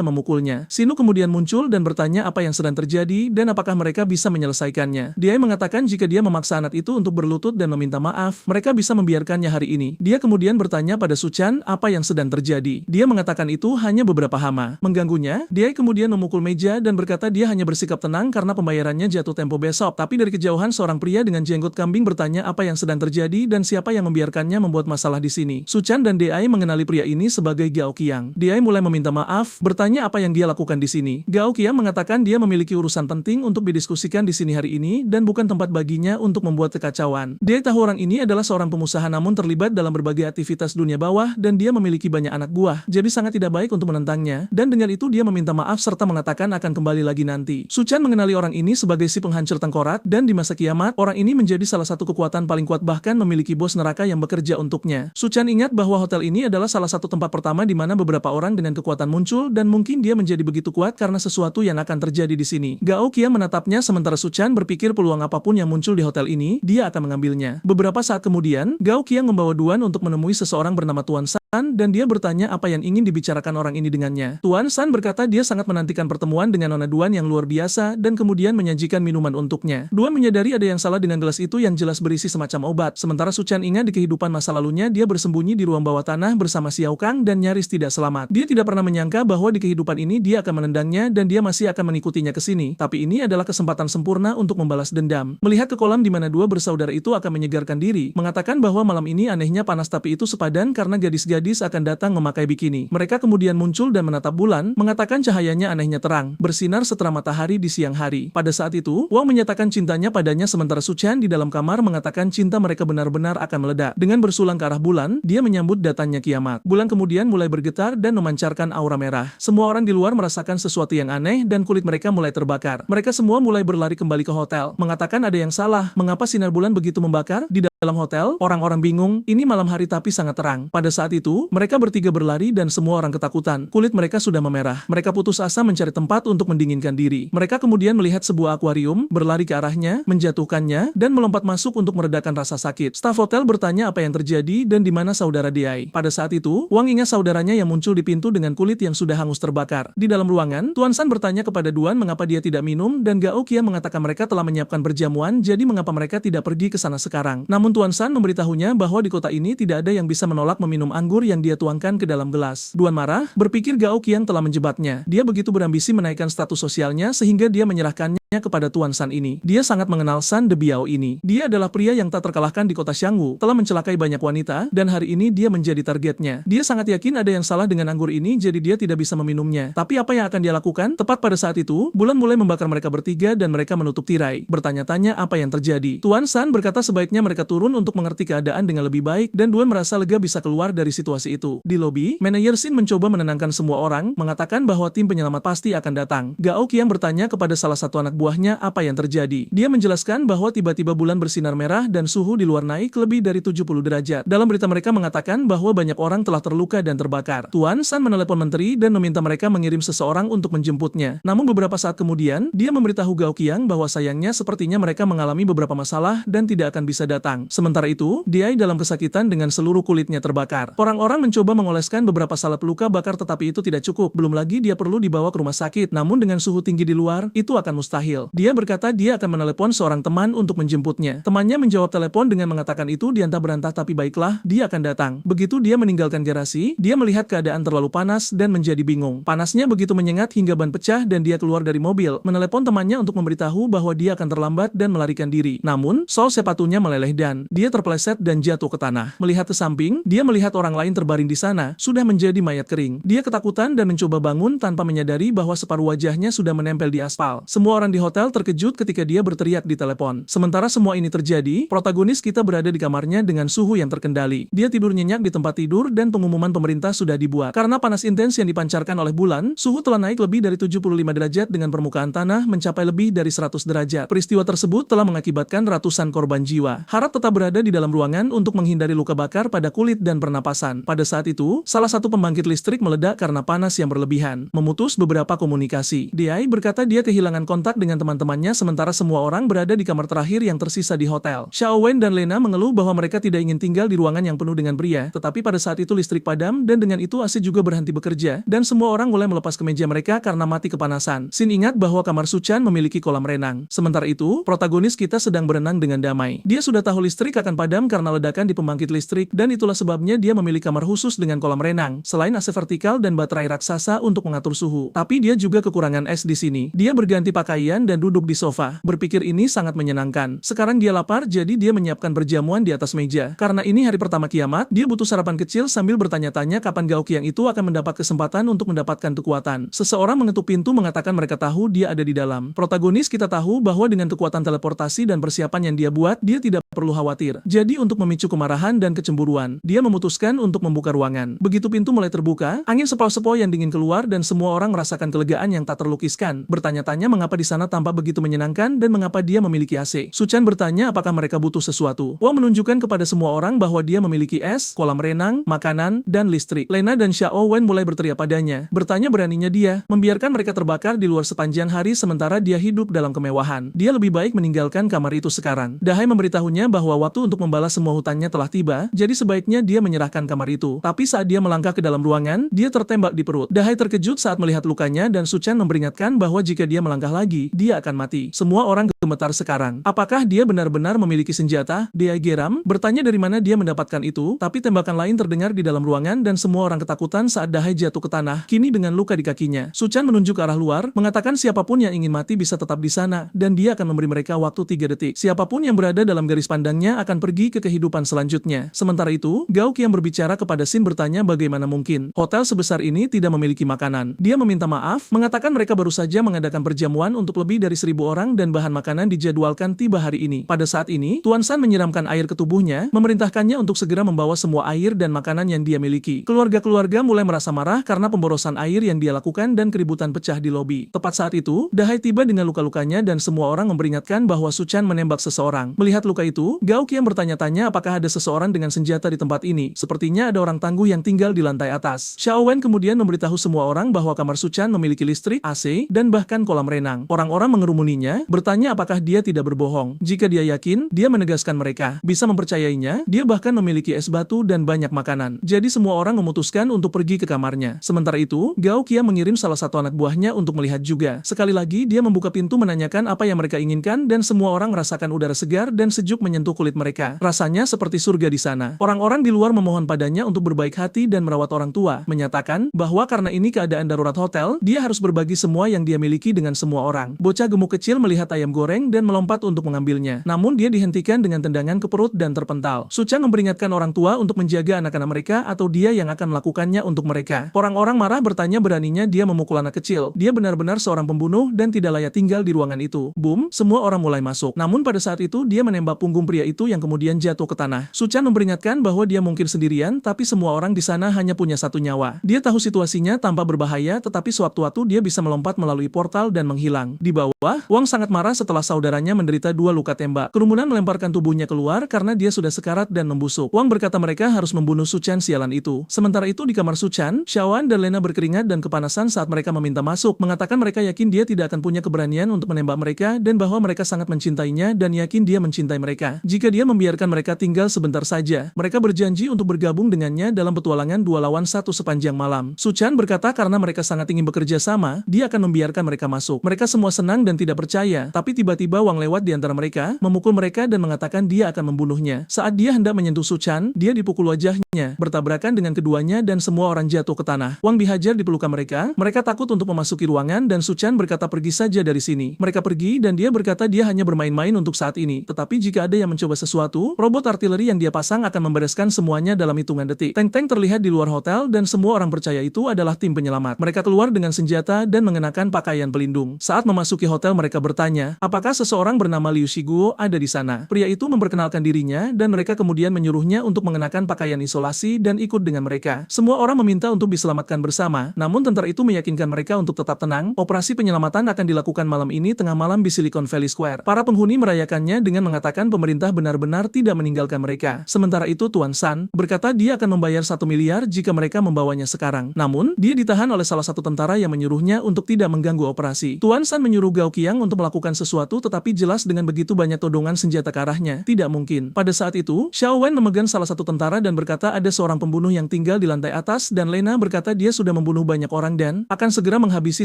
memukulnya. Sinu kemudian muncul dan bertanya apa yang sedang terjadi dan apakah mereka bisa menyelesaikannya. Dia mengatakan jika dia memaksa anak itu untuk berlutut dan meminta maaf, mereka bisa membiarkannya hari ini. Dia kemudian bertanya pada Suchan apa yang sedang terjadi. Dia mengatakan itu hanya beberapa hama mengganggunya. Dia kemudian memukul meja dan berkata dia hanya bersikap tenang karena pembayarannya jatuh tempo besok. Tapi dari kejauhan seorang pria dengan jenggot kambing bertanya apa yang sedang terjadi dan siapa yang membiarkannya membuat masalah di sini. Suchan dan Dai mengenali pria ini sebagai Gao Qiang. Dai mulai meminta maaf, bertanya apa yang dia lakukan di sini. Gao Qiang mengatakan dia memiliki urusan penting untuk didiskusikan di sini hari ini dan bukan tempat baginya untuk membuat kekacauan. Dia tahu orang ini adalah seorang pengusaha namun terlibat dalam berbagai aktivitas dunia bawah dan dia memiliki banyak anak buah, jadi sangat tidak baik untuk menentangnya, dan dengan itu dia meminta maaf serta mengatakan akan kembali lagi nanti. Suchan mengenali orang ini sebagai si penghancur tengkorak dan di masa kiamat, orang ini menjadi salah satu kekuatan paling kuat bahkan memiliki bos neraka yang bekerja untuknya. Suchan ingat bahwa hotel ini adalah salah satu tempat pertama di mana beberapa orang dengan kekuatan muncul dan mungkin dia menjadi begitu kuat karena sesuatu yang akan terjadi di sini. Gao Qiang menatapnya sementara Suchan berpikir peluang apapun yang muncul di hotel ini, dia akan mengambilnya. Beberapa saat kemudian, Gao Qiang membawa Duan untuk menemui seseorang bernama Tuan San dan dia bertanya apa yang ingin dibicarakan orang ini dengannya. Tuan San berkata dia sangat menantikan pertemuan dengan Nona Duan yang luar biasa dan kemudian menyajikan minuman untuknya. Duan menyadari ada yang salah dengan gelas itu yang jelas berisi semacam obat. Sementara Suchan ingat di kehidupan masa lalunya dia bersembunyi di ruang bawah tanah bersama Xiao Kang dan nyaris tidak selamat. Dia tidak pernah menyangka bahwa di kehidupan ini dia akan menendangnya dan dia masih akan mengikutinya ke sini. Tapi ini adalah kesempatan sempurna untuk membalas dendam. Melihat ke kolam di mana dua bersaudara itu akan menyegarkan diri, mengatakan bahwa malam ini anehnya panas tapi itu sepadan karena gadis-gadis akan datang memakai bikini. Mereka kemudian muncul dan menatap bulan, mengatakan cahayanya anehnya terang, bersinar setelah matahari di siang hari. Pada saat itu, Wang menyatakan cintanya padanya sementara Suchan di dalam kamar mengatakan cinta mereka benar-benar akan meledak. Dengan bersulang ke arah bulan, dia menyambut datangnya kiamat. Bulan kemudian mulai bergetar dan memancarkan aura merah. Semua orang di luar merasakan sesuatu yang aneh dan kulit mereka mulai terbakar. Mereka semua mulai berlari kembali ke hotel, mengatakan ada yang salah, mengapa sinar bulan begitu membakar? Di dalam hotel, orang-orang bingung, ini malam hari tapi sangat terang. Pada saat itu, mereka bertiga berlari dan semua orang ketakutan. Kulit mereka sudah memerah. Mereka putus asa mencari tempat untuk mendinginkan diri. Mereka kemudian melihat sebuah akuarium, berlari ke arahnya, menjatuhkannya, dan melompat masuk untuk meredakan rasa sakit. Staf hotel bertanya apa yang terjadi dan di mana saudara Dai. Pada saat itu, Wang ingat saudaranya yang muncul di pintu dengan kulit yang sudah hangus terbakar. Di dalam ruangan, Tuan San bertanya kepada Duan mengapa dia tidak minum dan Gao Qiang mengatakan mereka telah menyiapkan perjamuan jadi mengapa mereka tidak pergi ke sana sekarang. Namun Tuan San memberitahunya bahwa di kota ini tidak ada yang bisa menolak meminum anggur yang dia tuangkan ke dalam gelas. Duan marah, berpikir Gao Qiang telah menjebaknya. Dia begitu berambisi menaikkan status sosialnya sehingga dia menyerahkannya kepada Tuan San ini. Dia sangat mengenal San De Biao ini. Dia adalah pria yang tak terkalahkan di kota Xiangwu, telah mencelakai banyak wanita, dan hari ini dia menjadi targetnya. Dia sangat yakin ada yang salah dengan anggur ini jadi dia tidak bisa meminumnya. Tapi apa yang akan dia lakukan? Tepat pada saat itu, bulan mulai membakar mereka bertiga dan mereka menutup tirai. Bertanya-tanya apa yang terjadi. Tuan San berkata sebaiknya mereka turun untuk mengerti keadaan dengan lebih baik dan Duan merasa lega bisa keluar dari situasi itu. Di lobi, manajer Sin mencoba menenangkan semua orang, mengatakan bahwa tim penyelamat pasti akan datang. Gao Qiang bertanya kepada salah satu anak buahnya apa yang terjadi. Dia menjelaskan bahwa tiba-tiba bulan bersinar merah dan suhu di luar naik lebih dari 70 derajat. Dalam berita mereka mengatakan bahwa banyak orang telah terluka dan terbakar. Tuan San menelepon menteri dan meminta mereka mengirim seseorang untuk menjemputnya. Namun beberapa saat kemudian, dia memberitahu Gao Qiang bahwa sayangnya sepertinya mereka mengalami beberapa masalah dan tidak akan bisa datang. Sementara itu, dia dalam kesakitan dengan seluruh kulitnya terbakar. Orang-orang mencoba mengoleskan beberapa salep luka bakar tetapi itu tidak cukup. Belum lagi dia perlu dibawa ke rumah sakit. Namun dengan suhu tinggi di luar, itu akan mustahil. Dia berkata dia akan menelepon seorang teman untuk menjemputnya. Temannya menjawab telepon dengan mengatakan itu diantah berantah tapi baiklah, dia akan datang. Begitu dia meninggalkan garasi, dia melihat keadaan terlalu panas dan menjadi bingung. Panasnya begitu menyengat hingga ban pecah dan dia keluar dari mobil, menelepon temannya untuk memberitahu bahwa dia akan terlambat dan melarikan diri. Namun, sol sepatunya meleleh dan dia terpeleset dan jatuh ke tanah. Melihat ke samping, dia melihat orang lain terbaring di sana, sudah menjadi mayat kering. Dia ketakutan dan mencoba bangun tanpa menyadari bahwa separuh wajahnya sudah menempel di aspal. Semua orang di hotel terkejut ketika dia berteriak di telepon. Sementara semua ini terjadi, protagonis kita berada di kamarnya dengan suhu yang terkendali. Dia tidur nyenyak di tempat tidur dan pengumuman pemerintah sudah dibuat. Karena panas intens yang dipancarkan oleh bulan, suhu telah naik lebih dari 75 derajat dengan permukaan tanah mencapai lebih dari 100 derajat. Peristiwa tersebut telah mengakibatkan ratusan korban jiwa. Harap tetap berada di dalam ruangan untuk menghindari luka bakar pada kulit dan pernapasan. Pada saat itu, salah satu pembangkit listrik meledak karena panas yang berlebihan, memutus beberapa komunikasi. DI berkata dia kehilangan kontak dengan teman-temannya sementara semua orang berada di kamar terakhir yang tersisa di hotel. Xiaowen dan Lena mengeluh bahwa mereka tidak ingin tinggal di ruangan yang penuh dengan pria, tetapi pada saat itu listrik padam dan dengan itu AC juga berhenti bekerja dan semua orang mulai melepas kemeja mereka karena mati kepanasan. Sin ingat bahwa kamar Suchan memiliki kolam renang. Sementara itu, protagonis kita sedang berenang dengan damai. Dia sudah tahu listrik akan padam karena ledakan di pembangkit listrik dan itulah sebabnya dia memilih kamar khusus dengan kolam renang. Selain AC vertikal dan baterai raksasa untuk mengatur suhu, tapi dia juga kekurangan es di sini. Dia berganti pakaian dan duduk di sofa. Berpikir ini sangat menyenangkan. Sekarang dia lapar jadi dia menyiapkan perjamuan di atas meja. Karena ini hari pertama kiamat, dia butuh sarapan kecil sambil bertanya-tanya kapan Gaoqiang itu akan mendapat kesempatan untuk mendapatkan kekuatan. Seseorang mengetuk pintu mengatakan mereka tahu dia ada di dalam. Protagonis kita tahu bahwa dengan kekuatan teleportasi dan persiapan yang dia buat, dia tidak perlu khawatir. Jadi untuk memicu kemarahan dan kecemburuan, dia memutuskan untuk membuka ruangan. Begitu pintu mulai terbuka, angin sepoi-sepoi yang dingin keluar dan semua orang merasakan kelegaan yang tak terlukiskan. Bertanya-tanya mengapa di sana tampak begitu menyenangkan dan mengapa dia memiliki AC. Suchan bertanya apakah mereka butuh sesuatu. Wang menunjukkan kepada semua orang bahwa dia memiliki es, kolam renang, makanan, dan listrik. Lena dan Xiaowen mulai berteriak padanya. Bertanya beraninya dia membiarkan mereka terbakar di luar sepanjang hari sementara dia hidup dalam kemewahan. Dia lebih baik meninggalkan kamar itu sekarang. Dahai memberitahunya bahwa waktu untuk membalas semua hutangnya telah tiba, jadi sebaiknya dia menyerahkan kamar itu. Tapi saat dia melangkah ke dalam ruangan, dia tertembak di perut. Dahai terkejut saat melihat lukanya dan Suchan memperingatkan bahwa jika dia melangkah lagi, dia akan mati. Semua orang gemetar sekarang. Apakah dia benar-benar memiliki senjata? Dia geram, bertanya dari mana dia mendapatkan itu, tapi tembakan lain terdengar di dalam ruangan dan semua orang ketakutan saat Dahai jatuh ke tanah, kini dengan luka di kakinya. Suchan menunjuk ke arah luar, mengatakan siapapun yang ingin mati bisa tetap di sana, dan dia akan memberi mereka waktu 3 detik. Siapapun yang berada dalam garis pandangnya akan pergi ke kehidupan selanjutnya. Sementara itu, Gaoqiang berbicara kepada Sin bertanya bagaimana mungkin hotel sebesar ini tidak memiliki makanan. Dia meminta maaf, mengatakan mereka baru saja mengadakan perjamuan untuk lebih dari 1000 orang dan bahan makanan dijadwalkan tiba hari ini. Pada saat ini, Tuan San menyiramkan air ke tubuhnya, memerintahkannya untuk segera membawa semua air dan makanan yang dia miliki. Keluarga-keluarga mulai merasa marah karena pemborosan air yang dia lakukan dan keributan pecah di lobi. Tepat saat itu, Dahai tiba dengan luka-lukanya dan semua orang memperingatkan bahwa Suchan menembak seseorang. Melihat luka itu, Gaoqiang bertanya-tanya apakah ada seseorang dengan senjata di tempat ini. Sepertinya ada orang tangguh yang tinggal di lantai atas. Xiaowen kemudian memberitahu semua orang bahwa kamar Suchan memiliki listrik, AC, dan bahkan kolam renang. Orang-orang mengerumuninya, bertanya apakah dia tidak berbohong. Jika dia yakin, dia menegaskan mereka bisa mempercayainya, dia bahkan memiliki es batu dan banyak makanan. Jadi semua orang memutuskan untuk pergi ke kamarnya. Sementara itu, Gaoqiang mengirim salah satu anak buahnya untuk melihat juga. Sekali lagi, dia membuka pintu menanyakan apa yang mereka inginkan dan semua orang merasakan udara segar dan sejuk menyentuh kulit mereka. Rasanya seperti surga di sana. Orang-orang di luar memohon padanya untuk berbaik hati dan merawat orang tua, menyatakan bahwa karena ini keadaan darurat hotel, dia harus berbagi semua yang dia miliki dengan semua orang. Bocah gemuk kecil melihat ayam goreng dan melompat untuk mengambilnya. Namun dia dihentikan dengan tendangan ke perut dan terpental. Suchan memperingatkan orang tua untuk menjaga anak-anak mereka atau dia yang akan melakukannya untuk mereka. Orang-orang marah bertanya beraninya dia memukul anak kecil. Dia benar-benar seorang pembunuh dan tidak layak tinggal di ruangan itu. Boom, semua orang mulai masuk. Namun pada saat itu dia menembak punggung pria itu yang kemudian jatuh ke tanah. Suchan memperingatkan bahwa dia mungkin sendirian, tapi semua orang di sana hanya punya satu nyawa. Dia tahu situasinya tampak berbahaya, tetapi sewaktu-waktu dia bisa melompat melalui portal dan menghilang. Di bawah, Wang sangat marah setelah saudaranya menderita 2 luka tembak. Kerumunan melemparkan tubuhnya keluar karena dia sudah sekarat dan membusuk. Wang berkata mereka harus membunuh Suchan sialan itu. Sementara itu di kamar Suchan, Xiaowen dan Lena berkeringat dan kepanasan saat mereka meminta masuk, mengatakan mereka yakin dia tidak akan punya keberanian untuk menembak mereka dan bahwa mereka sangat mencintainya dan yakin dia mencintai mereka. Jika dia membiarkan mereka tinggal sebentar saja, mereka berjanji untuk bergabung dengannya dalam petualangan 2 lawan 1 sepanjang malam. Suchan berkata karena mereka sangat ingin bekerja sama, dia akan membiarkan mereka masuk. Mereka semua senang dan tidak percaya, tapi tiba-tiba Wang lewat di antara mereka, memukul mereka dan mengatakan dia akan membunuhnya. Saat dia hendak menyentuh Suchan, dia dipukul wajahnya, bertabrakan dengan keduanya dan semua orang jatuh ke tanah. Wang dihajar di pelukan mereka, mereka takut untuk memasuki ruangan dan Suchan berkata pergi saja dari sini. Mereka pergi dan dia berkata dia hanya bermain-main untuk saat ini, tetapi jika ada yang mencoba sesuatu, robot artileri yang dia pasang akan membereskan semuanya dalam hitungan detik. Tank-tank terlihat di luar hotel dan semua orang percaya itu adalah tim penyelamat. Mereka keluar dengan senjata dan mengenakan pakaian pelindung. Saat memasuki memasuki hotel mereka bertanya, apakah seseorang bernama Liu Shiguo ada di sana. Pria itu memperkenalkan dirinya dan mereka kemudian menyuruhnya untuk mengenakan pakaian isolasi dan ikut dengan mereka. Semua orang meminta untuk diselamatkan bersama, namun tentara itu meyakinkan mereka untuk tetap tenang. Operasi penyelamatan akan dilakukan malam ini tengah malam di Silicon Valley Square. Para penghuni merayakannya dengan mengatakan pemerintah benar-benar tidak meninggalkan mereka. Sementara itu Tuan San berkata dia akan membayar 1 miliar jika mereka membawanya sekarang. Namun, dia ditahan oleh salah satu tentara yang menyuruhnya untuk tidak mengganggu operasi. Tuan San menyuruh Gao Qiang untuk melakukan sesuatu tetapi jelas dengan begitu banyak todongan senjata ke arahnya. Tidak mungkin. Pada saat itu, Xiao Wen memegang salah satu tentara dan berkata ada seorang pembunuh yang tinggal di lantai atas dan Lena berkata dia sudah membunuh banyak orang dan akan segera menghabisi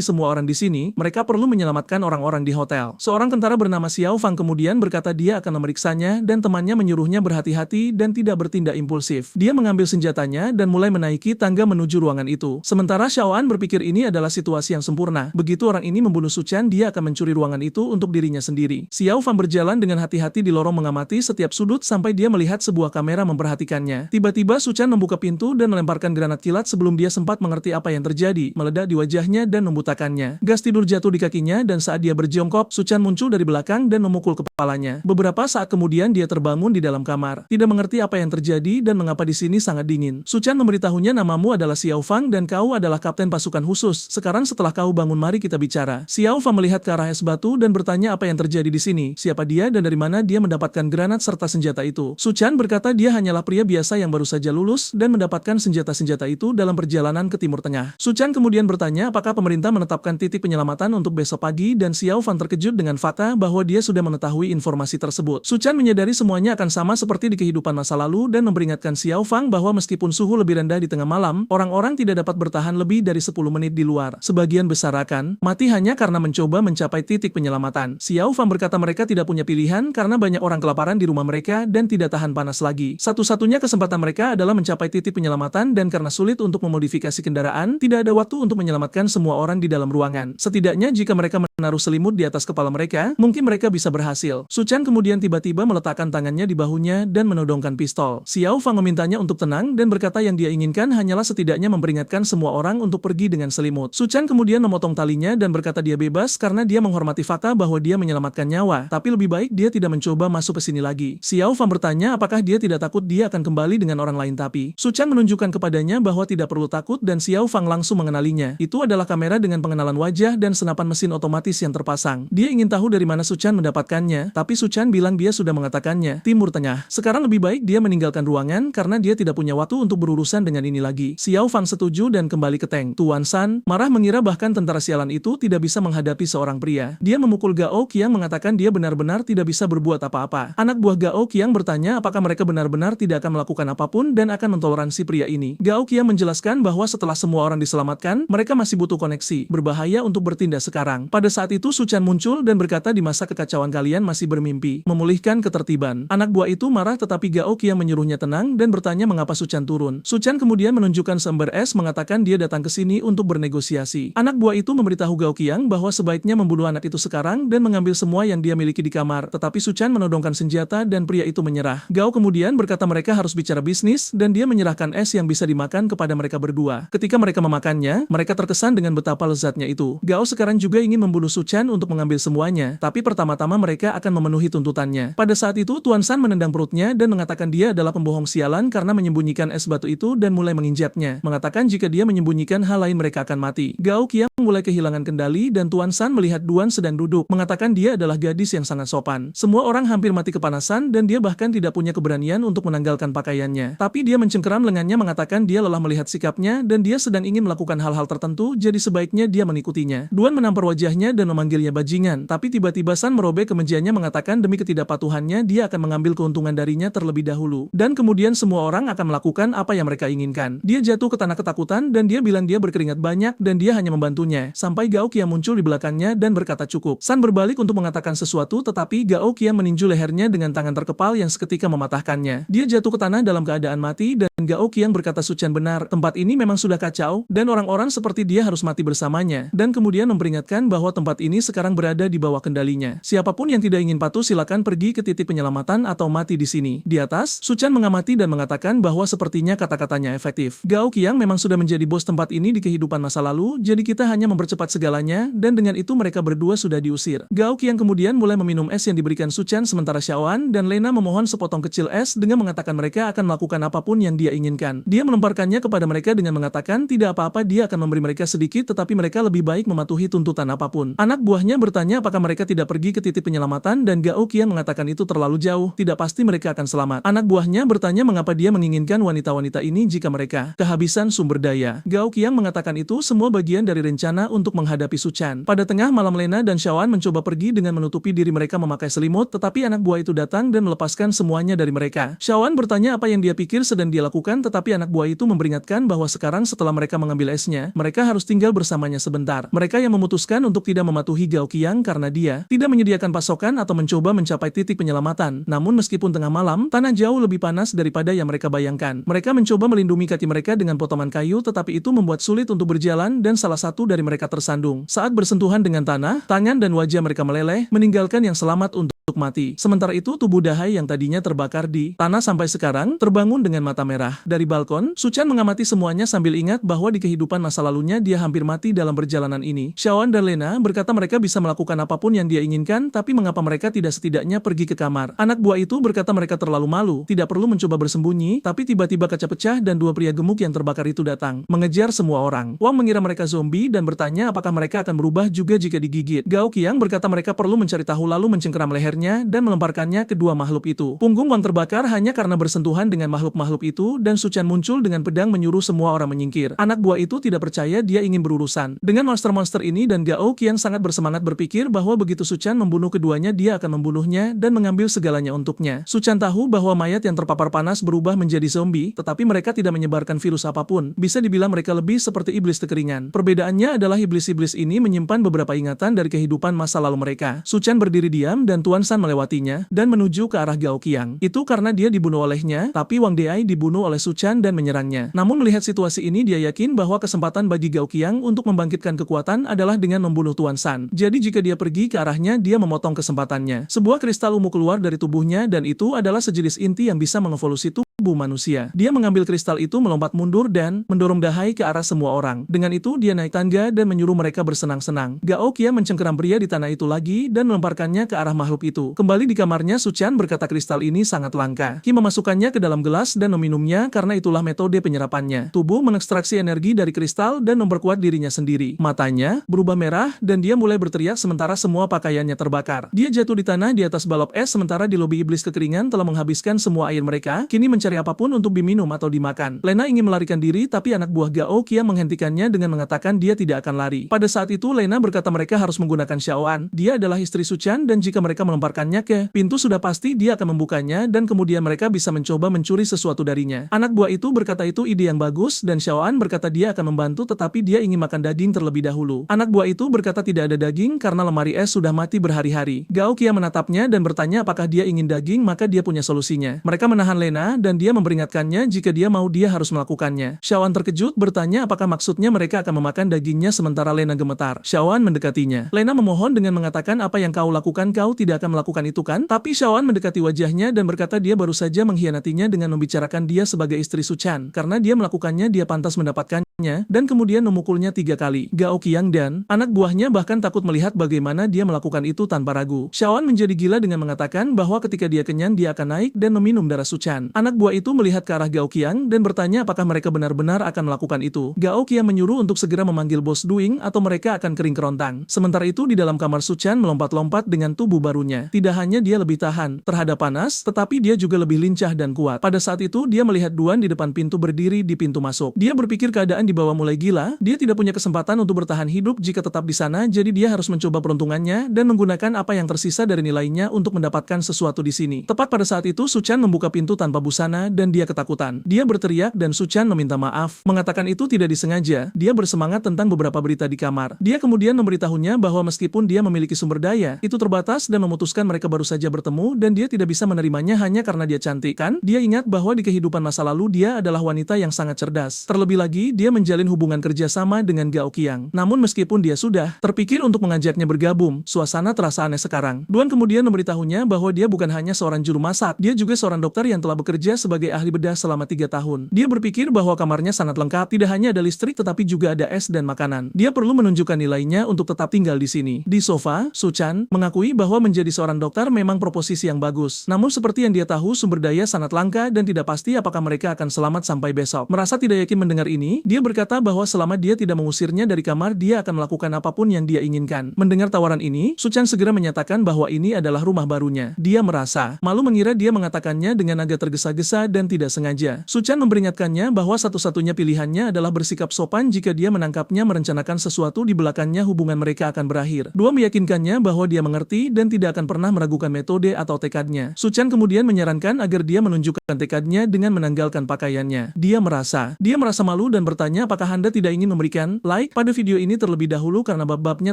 semua orang di sini. Mereka perlu menyelamatkan orang-orang di hotel. Seorang tentara bernama Xiao Fang kemudian berkata dia akan memeriksanya dan temannya menyuruhnya berhati-hati dan tidak bertindak impulsif. Dia mengambil senjatanya dan mulai menaiki tangga menuju ruangan itu. Sementara Xiao An berpikir ini adalah situasi yang sempurna. Begitu orang ini membunuh Su Chan, dia akan mencuri ruangan itu untuk dirinya sendiri. Xiao Fang berjalan dengan hati-hati di lorong mengamati setiap sudut sampai dia melihat sebuah kamera memperhatikannya. Tiba-tiba Su Chan membuka pintu dan melemparkan granat kilat sebelum dia sempat mengerti apa yang terjadi, meledak di wajahnya dan membutakannya. Gas tidur jatuh di kakinya dan saat dia berjongkok, Su Chan muncul dari belakang dan memukul kepalanya. Beberapa saat kemudian dia terbangun di dalam kamar. Tidak mengerti apa yang terjadi dan mengapa di sini sangat dingin. Su Chan memberitahunya namamu adalah Xiao Fang dan kau adalah kapten pasukan khusus. Sekarang setelah kau bangun mari kita bicara. Xiao Fang melihat ke arah es batu dan bertanya apa yang terjadi di sini. Siapa dia dan dari mana dia mendapatkan granat serta senjata itu. Su Chan berkata dia hanyalah pria biasa yang baru saja lulus dan mendapatkan senjata-senjata itu dalam perjalanan ke Timur Tengah. Su Chan kemudian bertanya apakah pemerintah menetapkan titik penyelamatan untuk besok pagi dan Xiao Fang terkejut dengan fakta bahwa dia sudah mengetahui informasi tersebut. Su Chan menyadari semuanya akan sama seperti di kehidupan masa lalu dan memperingatkan Xiao Fang bahwa meskipun suhu lebih rendah di tengah malam, orang-orang tidak dapat bertahan lebih dari 10 menit di luar. Sebagian besar akan mati hanya karena mencoba mencapai titik penyelamatan. Xiao Fang berkata mereka tidak punya pilihan karena banyak orang kelaparan di rumah mereka dan tidak tahan panas lagi. Satu-satunya kesempatan mereka adalah mencapai titik penyelamatan dan karena sulit untuk memodifikasi kendaraan, tidak ada waktu untuk menyelamatkan semua orang di dalam ruangan. Setidaknya jika mereka menaruh selimut di atas kepala mereka, mungkin mereka bisa berhasil. Su Chan kemudian tiba-tiba meletakkan tangannya di bahunya dan menodongkan pistol. Xiao Fang memintanya untuk tenang dan berkata yang dia inginkan hanyalah setidaknya memperingatkan semua orang untuk pergi dengan selimut. Su Chan kemudian memotong talinya dan berkata dia bebas karena dia menghormati fakta bahwa dia menyelamatkan nyawa, tapi lebih baik dia tidak mencoba masuk ke sini lagi. Xiao Fang bertanya apakah dia tidak takut dia akan kembali dengan orang lain tapi Su Chan menunjukkan kepadanya bahwa tidak perlu takut dan Xiao Fang langsung mengenalinya. Itu adalah kamera dengan pengenalan wajah dan senapan mesin otomatis yang terpasang. Dia ingin tahu dari mana Su Chan mendapatkannya, tapi Su Chan bilang dia sudah mengatakannya. Timur Tengah. Sekarang lebih baik dia meninggalkan ruangan karena dia tidak punya waktu untuk berurusan dengan ini lagi. Xiao Fang setuju dan kembali ke tank. Tuan San marah mengira bahkan tentara sialan itu tidak bisa menghadapi seorang pria. Dia memukul Gao Qiang mengatakan dia benar-benar tidak bisa berbuat apa-apa. Anak buah Gao Qiang bertanya apakah mereka benar-benar tidak akan melakukan apapun dan akan mentoleransi pria ini. Gao Qiang menjelaskan bahwa setelah semua orang diselamatkan, mereka masih butuh koneksi. Berbahaya untuk bertindak sekarang. Pada saat itu Su Chan muncul dan berkata di masa kekacauan kalian masih bermimpi. Memulihkan ketertiban. Anak buah itu marah tetapi Gao Qiang menyuruhnya tenang dan bertanya mengapa Su Chan turun. Su Chan kemudian menunjukkan seember es mengatakan dia datang ke sini untuk bernegosiasi. Anak buah itu memberitahu Gao Qiang bahwa sebaiknya membunuh anak itu sekarang dan mengambil semua yang dia miliki di kamar. Tetapi Su Chan menodongkan senjata dan pria itu menyerah. Gao kemudian berkata mereka harus bicara bisnis dan dia menyerahkan es yang bisa dimakan kepada mereka berdua. Ketika mereka memakannya, mereka terkesan dengan betapa lezatnya itu. Gao sekarang juga ingin membunuh Su Chan untuk mengambil semuanya, tapi pertama-tama mereka akan memenuhi tuntutannya. Pada saat itu Tuan San menendang perutnya dan mengatakan dia adalah pembohong sialan karena menyembunyikan es batu itu dan mulai menginjaknya. Mengatakan jika dia menyembunyikan hal lain mereka akan mati. Gao Qiang mulai kehilangan kendali dan Tuan San melihat Duan sedang duduk. Mengatakan dia adalah gadis yang sangat sopan. Semua orang hampir mati kepanasan dan dia bahkan tidak punya keberanian untuk menanggalkan pakaiannya. Tapi dia mencengkeram lengannya mengatakan dia lelah melihat sikapnya dan dia sedang ingin melakukan hal-hal tertentu jadi sebaiknya dia mengikutinya. Duan menampar wajahnya dan memanggilnya bajingan. Tapi tiba-tiba San merobek kemejanya mengatakan demi ketidakpatuhannya dia akan mengambil keuntungan darinya terlebih dahulu. Dan kemudian semua orang akan melakukan apa yang mereka inginkan. Dia jatuh ke tanah ketakutan dan dia bilang dia berkeringat banyak dan dia hanya membantunya. Sampai Gao Qiang muncul di belakangnya dan berkata cukup. San berbalik untuk mengatakan sesuatu tetapi Gao Qiang meninju lehernya dengan tangan terkepal yang seketika mematahkannya. Dia jatuh ke tanah dalam keadaan mati dan Gao Qiang berkata Suchan benar, tempat ini memang sudah kacau, dan orang-orang seperti dia harus mati bersamanya, dan kemudian memperingatkan bahwa tempat ini sekarang berada di bawah kendalinya. Siapapun yang tidak ingin patuh silakan pergi ke titik penyelamatan atau mati di sini. Di atas, Suchan mengamati dan mengatakan bahwa sepertinya kata-katanya efektif. Gao Qiang memang sudah menjadi bos tempat ini di kehidupan masa lalu, jadi kita hanya mempercepat segalanya, dan dengan itu mereka berdua sudah diusir. Gao Qiang kemudian mulai meminum es yang diberikan Suchan sementara Xiaoan dan Lena memohon sepotong kecil es dengan mengatakan mereka akan melakukan apapun yang dia inginkan. Dia melemparkannya kepada mereka dengan mengatakan tidak apa-apa, dia akan memberi mereka sedikit tetapi mereka lebih baik mematuhi tuntutan apapun. Anak buahnya bertanya apakah mereka tidak pergi ke titik penyelamatan dan Gao Qiang mengatakan itu terlalu jauh, tidak pasti mereka akan selamat. Anak buahnya bertanya mengapa dia menginginkan wanita-wanita ini jika mereka kehabisan sumber daya. Gao Qiang mengatakan itu semua bagian dari rencana untuk menghadapi Suchan. Pada tengah malam Lena dan Xiaoan mencoba pergi dengan menutupi diri mereka memakai selimut, tetapi anak buah itu datang dan melepaskan semuanya dari mereka. Xiaoan bertanya apa yang dia pikir sedang dia lakukan, tetapi anak buah itu memperingatkan bahwa sekarang setelah mereka mengambil esnya, mereka harus tinggal bersamanya sebentar. Mereka yang memutuskan untuk tidak mematuhi Gao Qiang karena dia tidak menyediakan pasokan atau mencoba mencapai titik penyelamatan. Namun meskipun tengah malam, tanah jauh lebih panas daripada yang mereka bayangkan. Mereka mencoba melindungi kaki mereka dengan potongan kayu, tetapi itu membuat sulit untuk berjalan dan salah satu dari mereka tersandung. Saat bersentuhan dengan tanah, tangan dan wajah mereka meleleh, meninggalkan yang selamat untuk mati. Sementara itu tubuh Dahai yang tadinya terbakar di tanah sampai sekarang terbangun dengan mata merah. Dari balkon, Suchan mengamati semuanya sambil ingat bahwa di kehidupan masa lalunya dia hampir mati dalam perjalanan ini. Xiaoan dan Lena berkata mereka bisa melakukan apapun yang dia inginkan, tapi mengapa mereka tidak setidaknya pergi ke kamar. Anak buah itu berkata mereka terlalu malu, tidak perlu mencoba bersembunyi, tapi tiba-tiba kaca pecah dan dua pria gemuk yang terbakar itu datang, mengejar semua orang. Wang mengira mereka zombie dan bertanya apakah mereka akan berubah juga jika digigit. Gao Qiang berkata mereka perlu mencari tahu lalu mencengkeram lehernya dan melemparkannya ke dua makhluk itu. Punggung Wang terbakar hanya karena bersentuhan dengan makhluk-makhluk itu dan Suchan muncul dengan pedang menyuruh semua orang menyingkir. Anak buah itu tidak percaya dia ingin berurusan dengan monster-monster ini dan Gao Qiang sangat bersemangat berpikir bahwa begitu Suchan membunuh keduanya dia akan membunuhnya dan mengambil segalanya untuknya. Suchan tahu bahwa mayat yang terpapar panas berubah menjadi zombie, tetapi mereka tidak menyebarkan virus apapun. Bisa dibilang mereka lebih seperti iblis kekeringan. Perbedaannya adalah iblis-iblis ini menyimpan beberapa ingatan dari kehidupan masa lalu mereka. Suchan berdiri diam dan Tuan San melewatinya dan menuju ke arah Gao Qiang. Itu karena dia dibunuh olehnya, tapi Wang Deai dibunuh oleh Suchan dan menyerangnya. Namun melihat situasi ini dia yakin bahwa kesempatan bagi Gao Qiang untuk membangkitkan kekuatan adalah dengan membunuh Tuan San. Jadi jika dia pergi ke arahnya dia memotong kesempatannya. Sebuah kristal ungu keluar dari tubuhnya dan itu adalah sejenis inti yang bisa mengevolusi tubuh manusia. Dia mengambil kristal itu melompat mundur dan mendorong Dahai ke arah semua orang. Dengan itu dia naik tangga dan menyuruh mereka bersenang-senang. Gao Qiang mencengkeram pria di tanah itu lagi dan melemparkannya ke arah makhluk itu. Kembali di kamarnya Suchan berkata kristal ini sangat langka. Qi memasukkannya ke dalam gelas dan meminumnya karena itulah metode penyerapannya. Tubuh mengekstraksi energi dari kristal dan memperkuat dirinya sendiri. Matanya berubah merah dan dia mulai berteriak sementara semua pakaiannya terbakar. Dia jatuh di tanah di atas balap es sementara di lobi iblis kekeringan telah menghabiskan semua air mereka. Kini mencari apapun untuk diminum atau dimakan. Lena ingin melarikan diri tapi anak buah Gao Qiang menghentikannya dengan mengatakan dia tidak akan lari. Pada saat itu Lena berkata mereka harus menggunakan Xiaoan. Dia adalah istri Suchan dan jika mereka melemparkannya ke pintu sudah pasti dia akan membukanya dan kemudian mereka bisa mencoba mencuri sesuatu darinya. Anak buah itu berkata itu ide yang bagus dan Xiaoan berkata dia akan membantu tetapi dia ingin makan daging terlebih dahulu. Anak buah itu berkata tidak ada daging karena lemari es sudah mati berhari-hari. Gao Qiang menatapnya dan bertanya apakah dia ingin daging maka dia punya solusinya. Mereka menahan Lena dan dia memperingatkannya jika dia mau dia harus melakukannya. Xiaoan terkejut bertanya apakah maksudnya mereka akan memakan dagingnya sementara Lena gemetar. Xiaoan mendekatinya. Lena memohon dengan mengatakan apa yang kau lakukan kau tidak akan melakukan itu kan? Tapi Xiaoan mendekati wajahnya dan berkata dia baru saja mengkhianatinya dengan membicarakan dia sebagai istri Suchan. Karena dia melakukannya dia pantas mendapatkannya dan kemudian memukulnya 3 kali. Gao Qiang dan anak buahnya bahkan takut melihat bagaimana dia melakukan itu tanpa ragu. Xiaoan menjadi gila dengan mengatakan bahwa ketika dia kenyang dia akan naik dan meminum darah Suchan. Anak buah itu melihat ke arah Gao Qiang dan bertanya apakah mereka benar-benar akan melakukan itu. Gao Qiang menyuruh untuk segera memanggil bos Duing atau mereka akan kering kerontang. Sementara itu di dalam kamar Suchan melompat-lompat dengan tubuh barunya. Tidak hanya dia lebih tahan terhadap panas, tetapi dia juga lebih lincah dan kuat. Pada saat itu dia melihat Duan di depan pintu berdiri di pintu masuk. Dia berpikir keadaan dibawa mulai gila, dia tidak punya kesempatan untuk bertahan hidup jika tetap di sana, jadi dia harus mencoba peruntungannya dan menggunakan apa yang tersisa dari nilainya untuk mendapatkan sesuatu di sini. Tepat pada saat itu Suchan membuka pintu tanpa busana dan dia ketakutan. Dia berteriak dan Suchan meminta maaf, mengatakan itu tidak disengaja. Dia bersemangat tentang beberapa berita di kamar. Dia kemudian memberitahunya bahwa meskipun dia memiliki sumber daya, itu terbatas dan memutuskan mereka baru saja bertemu dan dia tidak bisa menerimanya hanya karena dia cantik. Kan? Dia ingat bahwa di kehidupan masa lalu dia adalah wanita yang sangat cerdas. Terlebih lagi, dia menjalin hubungan kerjasama dengan Gao Qiang. Namun meskipun dia sudah terpikir untuk mengajaknya bergabung, suasana terasa aneh sekarang. Duan kemudian memberitahunya bahwa dia bukan hanya seorang juru masak, dia juga seorang dokter yang telah bekerja sebagai ahli bedah selama 3 tahun. Dia berpikir bahwa kamarnya sangat lengkap, tidak hanya ada listrik tetapi juga ada es dan makanan. Dia perlu menunjukkan nilainya untuk tetap tinggal di sini. Di sofa, Suchan mengakui bahwa menjadi seorang dokter memang proposisi yang bagus. Namun seperti yang dia tahu, sumber daya sangat langka dan tidak pasti apakah mereka akan selamat sampai besok. Merasa tidak yakin mendengar ini, dia berkata bahwa selama dia tidak mengusirnya dari kamar, dia akan melakukan apapun yang dia inginkan. Mendengar tawaran ini, Suchan segera menyatakan bahwa ini adalah rumah barunya. Dia merasa malu mengira dia mengatakannya dengan agak tergesa-gesa dan tidak sengaja. Suchan memperingatkannya bahwa satu-satunya pilihannya adalah bersikap sopan jika dia menangkapnya merencanakan sesuatu di belakangnya, hubungan mereka akan berakhir. Dua meyakinkannya bahwa dia mengerti dan tidak akan pernah meragukan metode atau tekadnya. Suchan kemudian menyarankan agar dia menunjukkan tekadnya dengan menanggalkan pakaiannya. Dia merasa malu dan bertanya apakah Anda tidak ingin memberikan like pada video ini terlebih dahulu karena bab-babnya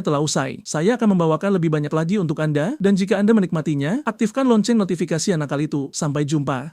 telah usai. Saya akan membawakan lebih banyak lagi untuk Anda dan jika Anda menikmatinya, aktifkan lonceng notifikasi anak kali itu. Sampai jumpa.